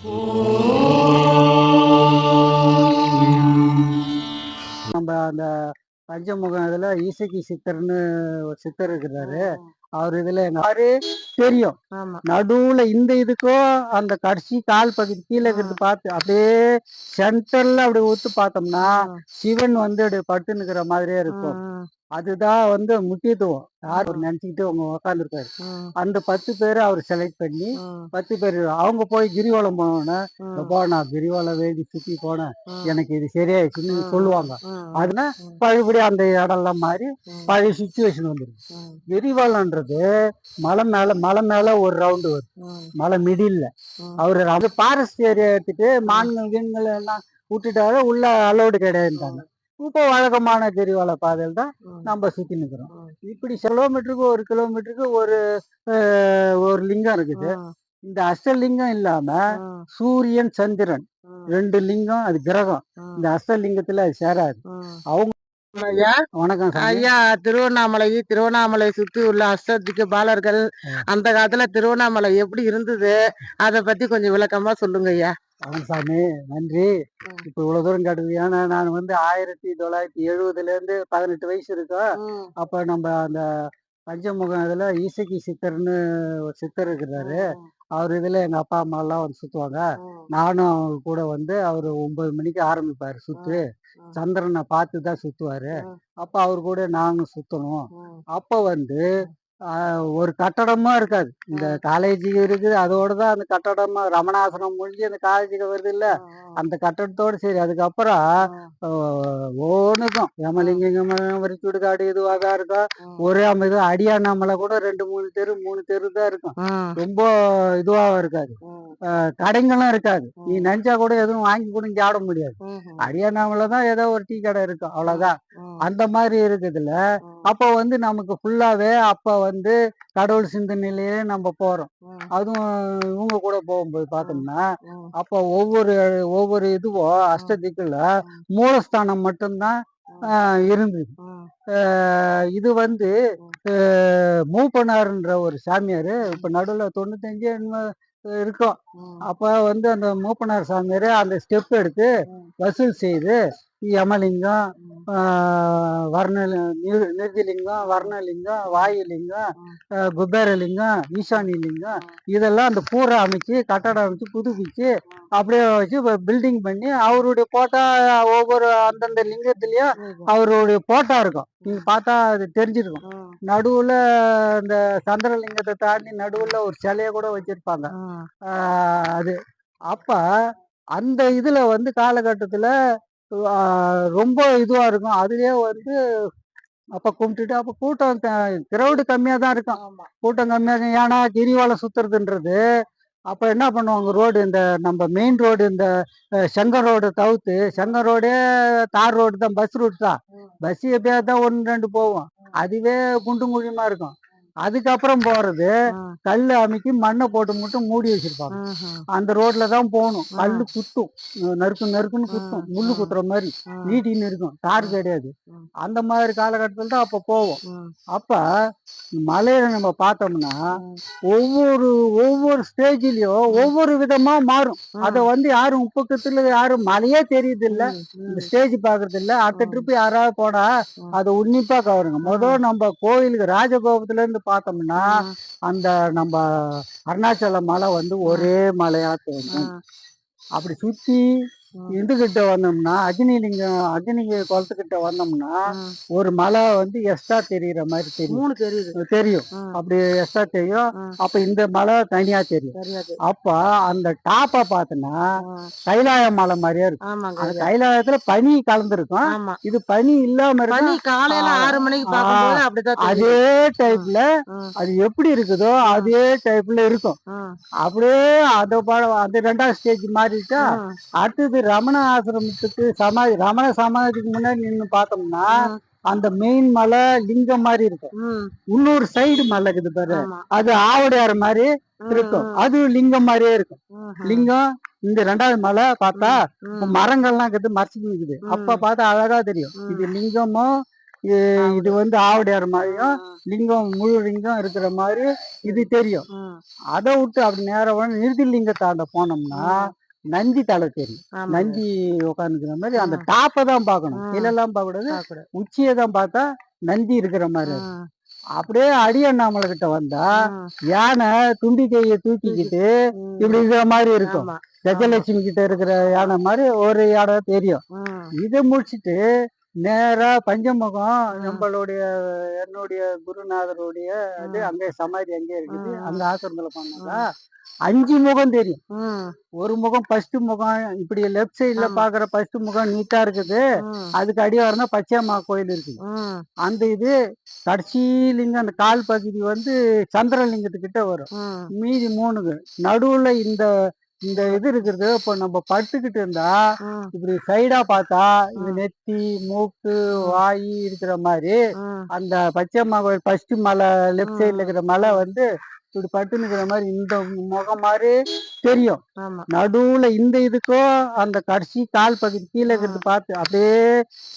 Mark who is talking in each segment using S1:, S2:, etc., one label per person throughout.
S1: நம்ம அந்த பஞ்சமுகம் இதுல ஈசக்கி சித்தர்னு ஒரு சித்தர் இருக்கிறாரு. அவர் இதுல யாரு தெரியும்.
S2: ஆமா.
S1: நடுவுல இந்த இதுக்கும் அந்த கடைசி கால் பகுதி கீழே இருக்கிறது பார்த்து அப்படியே சென்டர்ல அப்படி ஊத்து பார்த்தோம்னா சிவன் வந்து அப்படியே பட்டு நிக்கிற மாதிரியே இருக்கும். அதுதான் வந்து முக்கியத்துவம். யார் நினைச்சுக்கிட்டு அவங்க உட்காந்துருக்காரு. அந்த 10 பேரை அவர் செலக்ட் பண்ணி 10 பேர் அவங்க போய் கிரிவலம் போனோடனே எப்பா நான் கிரிவலம் வேண்டி சுத்தி போனேன், எனக்கு இது சரியாயிடுச்சுன்னு சொல்லுவாங்க. அதுனா பழையபடி அந்த இடம்லாம் மாறி பழைய சுச்சுவேஷன் வந்துடும். கிரிவலம்ன்றது மலை மேல ஒரு ரவுண்டு வரும், மலை மிடில்ல. அவரு அது ஃபாரஸ்ட் ஏரியா எடுத்துட்டு மான்கள் கீன்கள் எல்லாம் விட்டுட்டாரு, உள்ள அலோடு கிடையாதுட்டாங்க. இப்போ வழக்கமான கிரிவல பாதையில் தான் நம்ம சுத்தி நிக்கிறோம். இப்படி கிலோமீட்டருக்கு ஒரு கிலோமீட்டருக்கு ஒரு லிங்கம் இருக்குது. இந்த அஷ்டலிங்கம் இல்லாம சூரியன் சந்திரன் 2 லிங்கம், அது கிரகம். இந்த அஷ்டலிங்கத்துல அது சேராது. அவங்க
S2: ஐயா
S1: வணக்கம் சாமி.
S2: ஐயா, திருவண்ணாமலை சுத்தி உள்ள அஷ்டதிக்கு பாலர்கள் அந்த காலத்துல திருவண்ணாமலை எப்படி இருந்தது, அத பத்தி கொஞ்சம் விளக்கமா சொல்லுங்க ஐயா.
S1: வணக்கம் சாமி, நன்றி. இப்ப இவ்வளவு தூரம் கேட்டது. ஏன்னா நான் வந்து 1970ல இருந்து 18 வயசு இருக்கும். அப்ப நம்ம அந்த பஞ்சமுகம் இதுல ஈசக்கி சித்தர்னு ஒரு சித்தர் இருக்கிறாரு. அவர் இதுல எங்க அப்பா அம்மா எல்லாம் வந்து சுத்துவாங்க. நானும் அவங்க கூட வந்து அவரு 9 மணிக்கு ஆரம்பிப்பாரு சுத்து. சந்திரனை பார்த்து தான் சுத்துவாரு. அப்ப அவரு கூட நானும் சுத்தணும். அப்ப வந்து ஒரு கட்டடமா இருக்காது. இந்த காலேஜ் இருக்குது, அதோட தான் அந்த கட்டடமா ரமணாசனம் முடிஞ்சு அந்த காலேஜுக்கு வருது இல்ல, அந்த கட்டடத்தோடு சரி. அதுக்கப்புறம் ஒவ்வொன்றுக்கும் யமலிங்கம் வரிச்சுடுகாடு இதுவாக இருக்கும். ஒரே இது அடியாண்ணாமலை கூட 2 3 தெரு தான் இருக்கும். ரொம்ப இதுவாக இருக்காது. கடைங்களும் இருக்காது. நீ நினைச்சா கூட எதுவும் வாங்கி கூட சாப்பிட முடியாது. அடியாண்ணாமலை தான் ஏதோ ஒரு டீ கடை இருக்கும், அவ்வளவுதான். அந்த மாதிரி இருக்குதுல்ல. அப்போ வந்து நமக்கு ஃபுல்லாவே அப்ப வந்து கடவுள் சிந்தனையிலேயே நம்ம போறோம். அதுவும் இவங்க கூட போகும்போது பார்த்தோம்னா அப்போ ஒவ்வொரு இதுவோ அஷ்டதிக்குல மூலஸ்தானம் மட்டும்தான் இருந்தது. இது வந்து மூப்பனார்ன்ற ஒரு சாமியார் இப்ப நடுவுல 95 இருக்கும். அப்ப வந்து அந்த மூப்பனார் சாமியார் அந்த ஸ்டெப் எடுத்து வசூல் செய்து யமலிங்கம், நிர்ஜலிங்கம், வர்ணலிங்கம், வாயுலிங்கம், குபேரலிங்கம், ஈசானி லிங்கம் இதெல்லாம் அந்த கூரை அமைச்சு கட்டடம் அமைச்சு புதுப்பிச்சு அப்படியே வச்சு பில்டிங் பண்ணி அவருடைய போட்டா ஒவ்வொரு அந்தந்த லிங்கத்திலயும் அவருடைய போட்டா இருக்கும். நீங்க பார்த்தா அது தெரிஞ்சிருக்கும். நடுவுல இந்த சந்திரலிங்கத்தை தாண்டி நடுவுல ஒரு சிலைய கூட வச்சிருப்பாங்க. அது அப்ப அந்த இதுல வந்து காலகட்டத்துல ரொம்ப இதுவா இருக்கும். அதுலயே வந்து அப்ப கும்பிட்டுட்டு அப்ப கூட்டம் கிரௌடு கம்மியா தான் இருக்கும். கூட்டம் கம்மியா இருக்கும். ஏன்னா கிரிவலம் சுத்துறதுன்றது அப்ப என்ன பண்ணுவாங்க, ரோடு இந்த நம்ம மெயின் ரோடு இந்த செங்கல் ரோடு தவிர்த்து, செங்கல் ரோடே தார் ரோடு தான், பஸ் ரூட் தான். பஸ் எப்பயாவது தான் 1 2 போவோம். அதுவே குண்டும் குழியுமா இருக்கும். அதுக்கப்புறம் போறது கல்லு அமைக்கி மண்ணை போட்டு மட்டும் மூடி வச்சிருப்பாங்க. அந்த ரோட்ல தான் போகணும். கல்லு குத்தும், நறுக்குன்னு குத்தும், முள்ளு குத்துற மாதிரி நீட்டின்னு இருக்கும். தார் கிடையாது. அந்த மாதிரி காலகட்டத்தில் தான் அப்ப போவோம். அப்ப மலையில நம்ம பார்த்தோம்னா ஒவ்வொரு ஸ்டேஜ்லயும் ஒவ்வொரு விதமா மாறும். அத வந்து யாரும் பக்கத்துல யாரும் மலையே தெரியுது இல்ல, இந்த ஸ்டேஜ் பாக்குறது இல்ல. அடுத்த ட்ரிப் யாராவது போனா அதை உன்னிப்பா கவருங்க. முதல் நம்ம கோயிலுக்கு ராஜகோபுரத்துல இருந்து பார்த்தோம்னா அந்த நம்ம அருணாச்சல மலை வந்து ஒரே மலையா தெரியும். அப்படி சுத்தி இதுகிட்ட வந்தோம்னா அக்னி குளத்துக்கிட்ட வந்தோம்னா ஒரு மலை வந்து எக்ஸ்ட்ரா தெரியுற மாதிரி தெரியும். அப்படி எக்ஸ்ட்ரா தெரியும். அப்ப இந்த மலை தனியா தெரியும். அப்ப அந்த டாப்பா பார்த்தோன்னா கைலாய மலை மாதிரியே இருக்கும். அந்த கைலாயத்துல பனி கலந்துருக்கும். இது பனி இல்லாம இருக்கும்.
S2: காலையில 6 மணிக்கு
S1: அதே டைப்ல அது எப்படி இருக்குதோ அதே டைப்ல இருக்கும். அப்படியே அது 2வது ஸ்டேஜ் மாறிட்டா அடுத்தது ரமண ஆசிரமத்துக்கு ரமண சமாதிக்கு முன்னாடி நின்று பார்த்தோம்னா அந்த மெயின் மலை லிங்கம் மாதிரி இருக்கும். இன்னொரு சைடு மலை இருக்குது பாரு, அது ஆவடையார் மாதிரி இருக்கும். அது லிங்கம் மாதிரியே இருக்கும். லிங்கம் இந்த 2வது மலை பார்த்தா மரங்கள்லாம் இருக்குது, மறைச்சு நிக்குது. அப்ப பார்த்தா அழகா தெரியும் இது லிங்கமும் இது வந்து ஆவுடையார் மாதிரியும்
S2: ம்,
S1: லிங்கம் முழு லிங்கம் இருக்கிற மாதிரி இது தெரியும்.
S2: ம்,
S1: அதை விட்டு அப்படி நேரம் நிறுதி லிங்கத்தாண்ட போனோம்னா
S2: ம்.
S1: நந்தி தலை தெரியும்.
S2: ஆமாங்க.
S1: நந்தி உட்காந்துக்கிற மாதிரி அந்த
S2: ம்,
S1: டாப்பை தான் பார்க்கணும்,
S2: ம்.
S1: கீழெல்லாம் பார்க்கக்கூடாது.
S2: பார்க்கக்கூடாது.
S1: உச்சியை தான் பார்த்தா நந்தி இருக்கிற மாதிரி இருக்கும்.
S2: ம்,
S1: அப்படியே அடியண்ணாமலை கிட்ட வந்தா
S2: ம்.
S1: யானை துண்டி கையை தூக்கிக்கிட்டு
S2: ம்.
S1: இப்படி இருக்கிற மாதிரி இருக்கும்.
S2: ஆமா.
S1: கஜலட்சுமி கிட்ட இருக்கிற யானை மாதிரி ஒரு இடம் தெரியும்.
S2: ம்,
S1: இதை முடிச்சிட்டு நேரா பஞ்சமுகம்
S2: ம்,
S1: நம்மளுடைய என்னுடைய குருநாதருடைய இது
S2: ம்,
S1: அங்கே சமாதி அங்கே இருக்குது.
S2: ம்,
S1: அங்க ஆசிரமத்துல பண்ணதா 5 முகம் தெரியும்.
S2: ம்.
S1: ஒரு முகம் ஃபர்ஸ்ட் முகம் இப்படி லெஃப்ட் சைடுல
S2: ஆமா.
S1: பாக்குற ஃபர்ஸ்ட் முகம் நீட்டா இருக்குது.
S2: ம்,
S1: அதுக்கு அடிவாரம் தான் பச்சையம்மா கோயில் இருக்குது.
S2: ம்,
S1: அந்த இது கடைசி லிங்கம் அந்த கால் பகுதி வந்து சந்திரலிங்கத்துக்கிட்ட வரும்.
S2: ம்,
S1: மீதி 3 நடுவுல இந்த இந்த இது இருக்கிறது. இப்போ நம்ம படுத்துக்கிட்டு இருந்தா
S2: ம்,
S1: இப்படி சைடா பார்த்தா இது
S2: ம்,
S1: நெத்தி மூக்கு
S2: ம்,
S1: வாய் இருக்கிற மாதிரி
S2: ம்,
S1: அந்த பச்சையம்மா கோயில் ஃபர்ஸ்ட் மலை லெஃப்ட் சைடுல
S2: ம்,
S1: இருக்கிற மலை
S2: ம்.
S1: வந்து இப்படி பட்டு நிக்கிற மாதிரி இந்த முகம் மாதிரி தெரியும்.
S2: ஆமா.
S1: நடுவுல இந்த இதுக்கும் அந்த கடைசி கால் பகுதி கீழே இருக்கிறது
S2: ம்,
S1: பார்த்து அப்படியே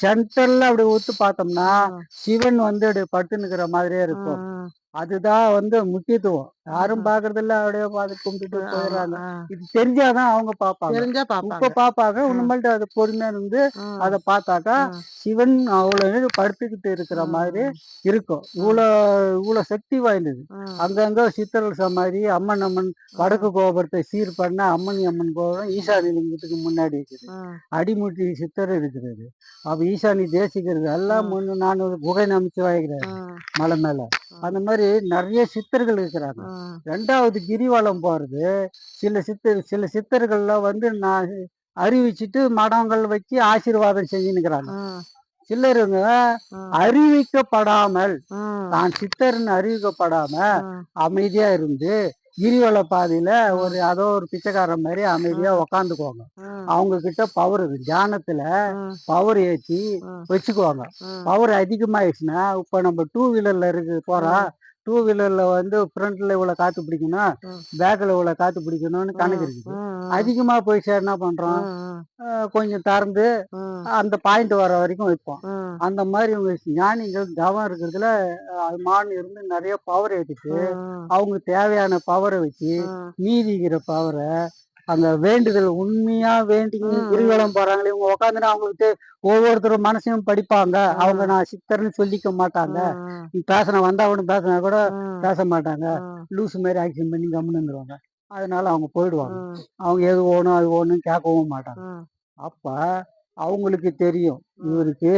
S1: சென்டர்ல அப்படி ஒத்து பார்த்தோம்னா
S2: ம்,
S1: சிவன் வந்து அப்படியே பட்டு நிக்கிற மாதிரியே இருக்கும்.
S2: ம்,
S1: அதுதான் வந்து முக்கியத்துவம். யாரும்
S2: ம்.
S1: பாக்குறது இல்ல, அப்படியே பார்த்து கும்பிட்டுட்டு
S2: ஆமா.
S1: போயிடுறாங்க.
S2: ஆ.
S1: இது தெரிஞ்சாதான் அவங்க பார்ப்பாங்க.
S2: தெரிஞ்சா
S1: இப்ப
S2: பாப்பாங்க.
S1: பார்ப்பாங்க.
S2: ம்,
S1: உண்மையில்ட்ட அது பொறுமையா இருந்து
S2: ம்,
S1: அதை பார்த்தாக்கா
S2: ம்,
S1: சிவன் அவ்வளவு நேரம் படுத்துக்கிட்டு இருக்கிற மாதிரி
S2: ம்,
S1: இருக்கும்.
S2: ம்,
S1: இவ்வளோ இவ்வளோ சக்தி வாய்ந்தது.
S2: ம்,
S1: அங்கங்க சித்தர்கள் சமாதி அம்மன் வடக்கு கோபுரத்தை சீர் பண்ண அம்மன் கோபுரம் ஈசானி லிங்கத்துக்கு முன்னாடி இருக்குது.
S2: ம்,
S1: அடிமுட்டி சித்தர் இருக்கிறது. அப்ப ஈசானி தேசிக்கிறது எல்லாம்
S2: ம்,
S1: 300 400 குகை நம்பிச்சு வாய்க்கிறாரு
S2: ம்,
S1: மலை மேல. அந்த மாதிரி நிறைய சித்தர்கள் இருக்கிறாங்க.
S2: ம்,
S1: 2வது கிரிவலம் போறது சில சித்தர்கள்லாம் வந்து நான் அறிவிச்சிட்டு மடங்கள் வச்சு ஆசீர்வாதம் செஞ்சுன்னுக்கிறாங்க.
S2: ம்,
S1: சிலருங்க
S2: ம்,
S1: அறிவிக்கப்படாமல்
S2: ம்,
S1: தான் சித்தர்னு அறிவிக்கப்படாம
S2: ம்,
S1: அமைதியா இருந்து கிரிவல பாதையில
S2: ம்,
S1: அதோ ஒரு பிச்சைக்காரன் மாதிரி அமைதியா
S2: ம்,
S1: உக்காந்துக்குவாங்க.
S2: ம்,
S1: அவங்க கிட்ட பவர் இருக்கு. தியானத்துல
S2: ம்,
S1: பவர் ஏற்றி
S2: ம்,
S1: வச்சுக்குவாங்க.
S2: ம்,
S1: பவர் அதிகமாயிடுச்சுன்னா இப்ப நம்ம 2 வீலர்ல போறோம்.
S2: ம்,
S1: 2 வீலர்ல வந்து ஃப்ரண்ட்ல இவ்வளவு காத்து பிடிக்கணும்,
S2: ம்,
S1: பேக்ல இவ்வளவு காத்து பிடிக்கணும்னு கணக்கு
S2: ம்,
S1: இருக்குது.
S2: ம்,
S1: அதிகமா போயிடுச்சா என்ன பண்றோம்?
S2: ம்,
S1: கொஞ்சம் திறந்து
S2: ம்,
S1: அந்த பாயிண்ட் வர வரைக்கும் வைப்போம்.
S2: ம்,
S1: அந்த மாதிரி இவங்க ஞானிகள் தவம் இருக்கிறதுல மான் இருந்து நிறைய பவர் ஏத்திட்டு
S2: ம்,
S1: அவங்க தேவையான பவரை வச்சு
S2: ம்,
S1: மீதிக்கிற பவரை அந்த வேண்டுதல் உண்மையா வேண்டி
S2: ம்,
S1: கிரிவலம் போறாங்களே இவங்க உட்காந்துட்டு அவங்களுக்கு ஒவ்வொருத்தரும் மனசையும் படிப்பாங்க. அவங்க நான் சித்தர்னு சொல்லிக்க மாட்டாங்க.
S2: ம்,
S1: நீ பேசின வந்தவனு பேசினா கூட
S2: ம்,
S1: பேச மாட்டாங்க.
S2: ம்,
S1: லூசு மாதிரி ஆக்ஷன் பண்ணி கம்முன்னு இருந்துருவாங்க. அதனால அவங்க போயிடுவாங்க.
S2: ம்,
S1: அவங்க எது ஓணும் அது ஓணும் கேட்கவும் மாட்டாங்க.
S2: ம்,
S1: அப்ப அவங்களுக்கு தெரியும்
S2: ம்,
S1: இவருக்கு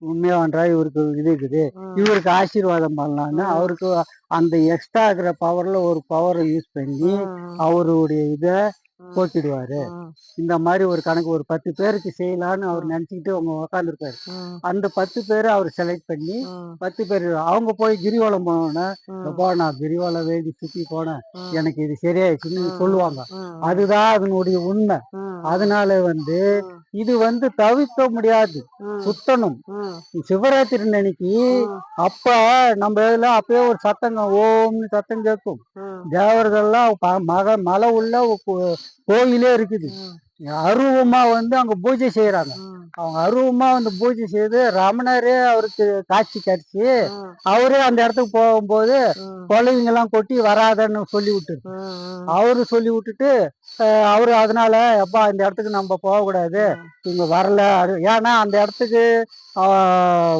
S1: உண்மையான்றா இவருக்கு இது இருக்குது,
S2: ம்,
S1: இவருக்கு ஆசீர்வாதம் பண்ணலான்னு
S2: ம்,
S1: அவருக்கு அந்த எக்ஸ்ட்ரா இருக்கிற பவர்ல ஒரு பவரை யூஸ் பண்ணி
S2: ம்,
S1: அவருடைய இதை
S2: ம்,
S1: போக்கிடுவாரு.
S2: ம்,
S1: இந்த மாதிரி ஒரு கணக்கு ஒரு 10 பேருக்கு செய்யலான்னு அவர்
S2: ம்,
S1: நினைச்சுக்கிட்டு அவங்க உக்காந்துருக்காரு.
S2: ம்,
S1: அந்த 10 பேரை அவர் செலக்ட் பண்ணி
S2: ம்,
S1: 10 பேர் அவங்க போய் கிரிவலம் போனோடனே
S2: ம்,
S1: எப்பா நான் கிரிவலம் வேண்டி சுத்தி போனேன்,
S2: ம்,
S1: எனக்கு இது சரியாயிடுச்சுன்னு
S2: ம்,
S1: சொல்லுவாங்க.
S2: ம்,
S1: அதுதான் அதனுடைய உண்மை.
S2: ம்,
S1: அதனால
S2: ம்,
S1: இது தவிர்க்க முடியாது,
S2: ம்,
S1: சுத்தணும்.
S2: ம்,
S1: சிவராத்திரி அன்னைக்கு
S2: ம்,
S1: அப்ப நம்ம இதுல அப்பயே ஒரு சத்தங்க ஓம்னு சத்தம் கேட்கும்.
S2: ம்,
S1: தேவர்கள்லாம் மலை உள்ள கோயிலே இருக்குது.
S2: ம்,
S1: அருவமா அங்க பூஜை செய்யறாங்க.
S2: ம்,
S1: அவங்க அருவமா பூஜை செய்து ரமணரே அவருக்கு காட்சி கிடைச்சு
S2: ம்,
S1: அவரே அந்த இடத்துக்கு போகும்போது
S2: ம்,
S1: கொலைவிங்க எல்லாம் கொட்டி வராதன்னு சொல்லி விட்டுரு.
S2: ம்,
S1: அவரு சொல்லி விட்டுட்டு அவரு அதனால எப்பா இந்த இடத்துக்கு நம்ம போகக்கூடாது,
S2: ம்,
S1: இவங்க வரல. ஏன்னா அந்த இடத்துக்கு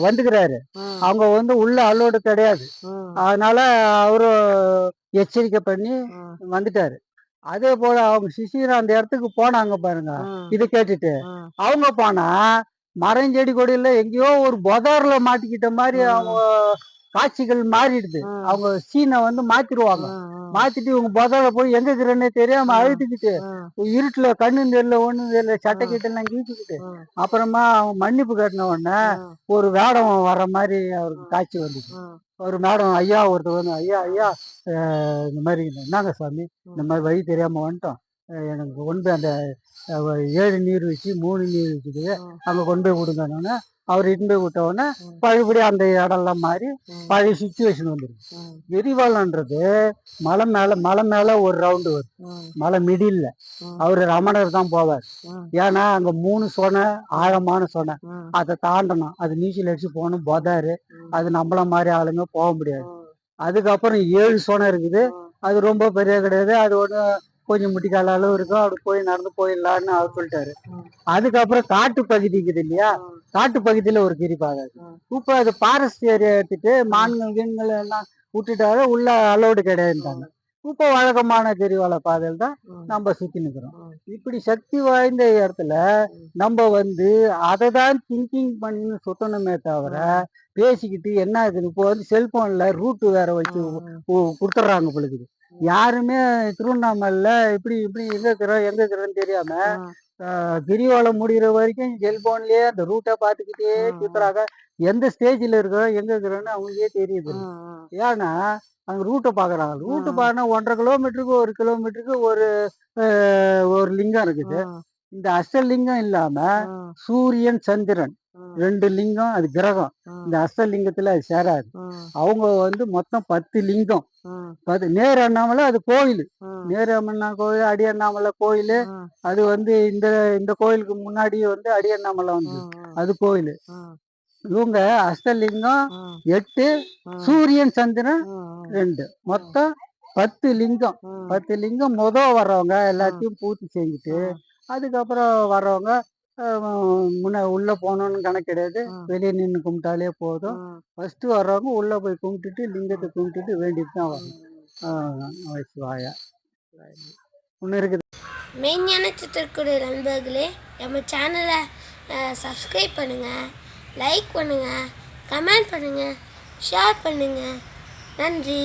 S1: வந்துக்கிறாரு.
S2: ம்,
S1: அவங்க உள்ள அலோடு கிடையாது.
S2: ம்,
S1: அதனால அவரு எச்சரிக்கை பண்ணி
S2: ம்,
S1: வந்துட்டாரு. அதே போல அவங்க சிஷியர் அந்த இடத்துக்கு போனாங்க பாருங்க.
S2: ம்,
S1: இதை கேட்டுட்டு
S2: ம்,
S1: அவங்க போனா மரஞ்செடி கொடியில எங்கேயோ ஒரு புதர்ல மாட்டிக்கிட்ட மாதிரி அவங்க காட்சிகள் மாறிடுது.
S2: ம்,
S1: அவங்க சீனை மாத்திருவாங்க.
S2: ம்,
S1: மாத்திட்டு இவங்க புதர்ல போய் எங்க இருக்கிறேன்னே தெரியாம அழுதுகிட்டு
S2: ம்,
S1: இருட்டுல கண்ணு தெரியல ஒண்ணும் தெரியல சட்டை
S2: ம்,
S1: கிட்டெல்லாம் கீச்சிக்கிட்டு
S2: ம்,
S1: அப்புறமா அவங்க மன்னிப்பு கட்டின உடனே
S2: ம்,
S1: ஒரு வேடம் வர்ற மாதிரி அவருக்கு காட்சி வந்துச்சு.
S2: ம்,
S1: ஒரு மேடம் ஐயா ஒருத்தர் ஐயா ஐயா இந்த மாதிரி என்னங்க சாமி இந்த மாதிரி வழி தெரியாம வந்துட்டோம், எனக்கு கொண்டு போய் அந்த 7 நீர்வீழ்ச்சி 3 நீர்வீழ்ச்சிக்கு அங்கே கொண்டு போய் விடுங்கன்னு அவர் இட்டு போய் விட்டவுடனே பழையபடி அந்த இடம்லாம் மாறி பழைய சுச்சுவேஷன் வந்துருக்கு. கிரிவலம்ன்றது மலை மேலே ஒரு ரவுண்டு வரும், மலை மிடில்ல அவர் ரமணர் தான் போவார். ஏன்னா அங்கே 3 சொனை, ஆழமான சொனை, அதை தாண்டணும். அது நீச்சல் அடிச்சு போகணும், போதாரு, அது நம்மள மாதிரி ஆளுங்க போக முடியாது. அதுக்கப்புறம் 7 சொனை இருக்குது, அது ரொம்ப பெரிய கிடையாது, அது ஒன்று கொஞ்சம் முட்டிக்கால அளவு இருக்கும், அப்படி போய் நடந்து போயிடலான்னு அவர் சொல்லிட்டாரு. அதுக்கப்புறம் காட்டு பகுதி இருக்குது இல்லையா, காட்டு பகுதியில ஒரு கிரிப்பாதை. இப்போ அது ஃபாரஸ்ட் ஏரியா எடுத்துட்டு மான்கள் கீன்கள் எல்லாம் விட்டுட்டாரு, உள்ள அலோடு கிடையாதுட்டாங்க. இப்போ வழக்கமான கிரிவல பாதையில் தான் நம்ம சுத்தி நிற்கிறோம். இப்படி சக்தி வாய்ந்த இடத்துல நம்ம அதை தான் திங்கிங் பண்ணி சுத்தணுமே தவிர பேசிக்கிட்டு என்ன ஆகுது. இப்போ செல்போன்ல ரூட்டு வேற வச்சு கொடுத்துட்றாங்க பொழுது. யாருமே திருவண்ணாமலையில இப்படி இப்படி எங்க இருக்கிறோன்னு தெரியாம கிரிவலம் முடிகிற வரைக்கும் செல்போன்லயே அந்த ரூட்டை பார்த்துக்கிட்டே சுத்துறாங்க. எந்த ஸ்டேஜ்ல இருக்கிறோம் எங்க இருக்கிறோன்னு அவங்களுக்கே தெரியுது. ஏன்னா அங்க ரூட்டை பாக்குறாங்க. ரூட்டு பாருன்னா 1.5 கிலோமீட்டருக்கு 1 கிலோமீட்டருக்கு ஒரு லிங்கம் இருக்குது. இந்த அஷ்டலிங்கம் இல்லாம சூரியன் சந்திரன் 2 லிங்கம், அது கிரகம். இந்த அஷ்டலிங்கத்துல அது சேராது. அவங்க மொத்தம் 10 லிங்கம். 10 நேர் அண்ணாமலை அது கோயில். நேர் அண்ணா கோயில், அடி அண்ணாமலை கோயில். அது இந்த இந்த கோயிலுக்கு முன்னாடி அடி அண்ணாமலை அது கோயில். இவங்க அஷ்டலிங்கம் 8, சூரியன் சந்திரன் 2, மொத்தம் 10 லிங்கம். 10 லிங்கம் வர்றவங்க எல்லாத்தையும் பூர்த்தி செஞ்சுட்டு அதுக்கப்புறம் வர்றவங்க உள்ள போகணும்னு கணக்கு கிடையாது, வெளியே நின்று கும்பிட்டாலே போதும். ஃபர்ஸ்ட் வர்றவங்க உள்ள போய் கும்பிட்டுட்டு லிங்கத்தை கும்பிட்டுட்டு வேண்டிட்டு தான் வரணும். சிவாயா ஒன்று இருக்குது.
S3: மெய்ஞான சித்திரக்குடி நண்பர்களே, நம்ம சேனலை சப்ஸ்கிரைப் பண்ணுங்கள், லைக் பண்ணுங்கள், கமெண்ட் பண்ணுங்கள், ஷேர் பண்ணுங்கள். நன்றி.